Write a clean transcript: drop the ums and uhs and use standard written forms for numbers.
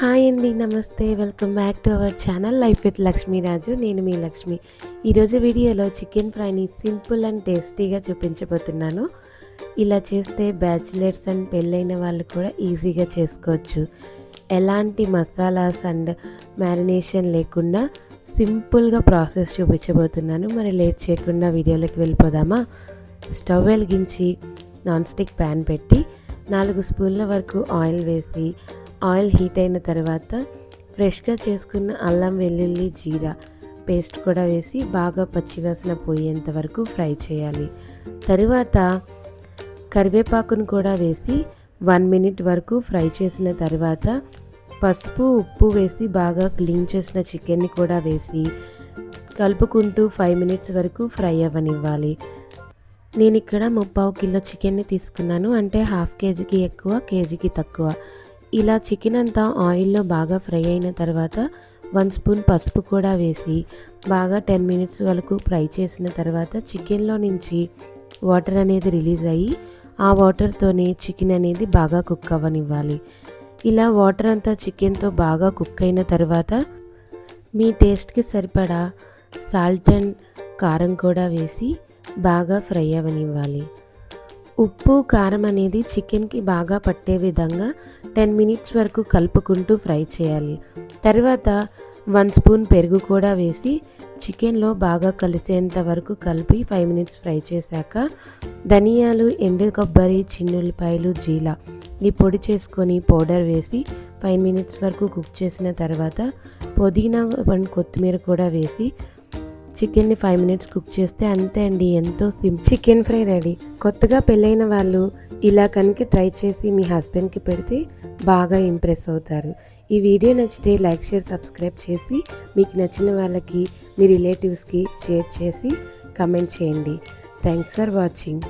Hi అండి, నమస్తే. Welcome back to our channel life with Lakshmiraju. నేను మీ లక్ష్మి. ఈరోజు వీడియోలో చికెన్ ఫ్రైని సింపుల్ అండ్ టేస్టీగా చూపించబోతున్నాను. ఇలా చేస్తే బ్యాచిలర్స్ అండ్ పెళ్ళైన వాళ్ళు కూడా ఈజీగా చేసుకోవచ్చు. ఎలాంటి మసాలాస్ అండ్ మ్యారినేషన్ లేకుండా సింపుల్గా ప్రాసెస్ చూపించబోతున్నాను. మరి లేట్ చేయకుండా వీడియోలోకి వెళ్ళిపోదామా? స్టవ్ వెలిగించి నాన్ స్టిక్ ప్యాన్ పెట్టి 4 స్పూన్ల వరకు ఆయిల్ వేసి, ఆయిల్ హీట్ అయిన తర్వాత ఫ్రెష్గా చేసుకున్న అల్లం వెల్లుల్లి జీరా పేస్ట్ కూడా వేసి బాగా పచ్చివాసన పోయేంత వరకు ఫ్రై చేయాలి. తరువాత కరివేపాకును కూడా వేసి 1 మినిట్ వరకు ఫ్రై చేసిన తర్వాత పసుపు ఉప్పు వేసి బాగా క్లీన్ చేసిన చికెన్ని కూడా వేసి కలుపుకుంటూ 5 మినిట్స్ వరకు ఫ్రై అవ్వనివ్వాలి. నేను ఇక్కడ 3/4 కిలో చికెన్ని తీసుకున్నాను, అంటే హాఫ్ కేజీకి ఎక్కువ, కేజీకి తక్కువ. ఇలా చికెన్ అంతా ఆయిల్లో బాగా ఫ్రై అయిన తర్వాత 1 స్పూన్ పసుపు కూడా వేసి బాగా 10 మినిట్స్ వరకు ఫ్రై చేసిన తర్వాత చికెన్లో నుంచి వాటర్ అనేది రిలీజ్ అయ్యి ఆ వాటర్తోనే చికెన్ అనేది బాగా కుక్ అవ్వనివ్వాలి. ఇలా వాటర్ అంతా చికెన్తో బాగా కుక్ అయిన తర్వాత మీ టేస్ట్కి సరిపడా సాల్ట్ అండ్ కారం కూడా వేసి బాగా ఫ్రై అవ్వనివ్వాలి. ఉప్పు కారం అనేది చికెన్కి బాగా పట్టే విధంగా 10 మినిట్స్ వరకు కలుపుకుంటూ ఫ్రై చేయాలి. తర్వాత 1 స్పూన్ పెరుగు కూడా వేసి చికెన్లో బాగా కలిసేంత వరకు కలిపి 5 మినిట్స్ ఫ్రై చేశాక ధనియాలు, ఎండు కొబ్బరి, చిన్నుల్లిపాయలు, జీలా ఈ పొడి చేసుకొని పౌడర్ వేసి 5 మినిట్స్ వరకు కుక్ చేసిన తర్వాత పుదీనా అండ్ కొత్తిమీర కూడా వేసి చికెన్ని 5 మినిట్స్ కుక్ చేస్తే అంతే అండి, ఎంతో చికెన్ ఫ్రై రెడీ. కొత్తగా పెళ్ళైన వాళ్ళు ఇలా కనుక ట్రై చేసి మీ హస్బెండ్కి పెడితే బాగా ఇంప్రెస్ అవుతారు. ఈ వీడియో నచ్చితే లైక్, షేర్, సబ్స్క్రైబ్ చేసి మీకు నచ్చిన వాళ్ళకి, మీ రిలేటివ్స్కి షేర్ చేసి కమెంట్ చేయండి. Thanks for watching.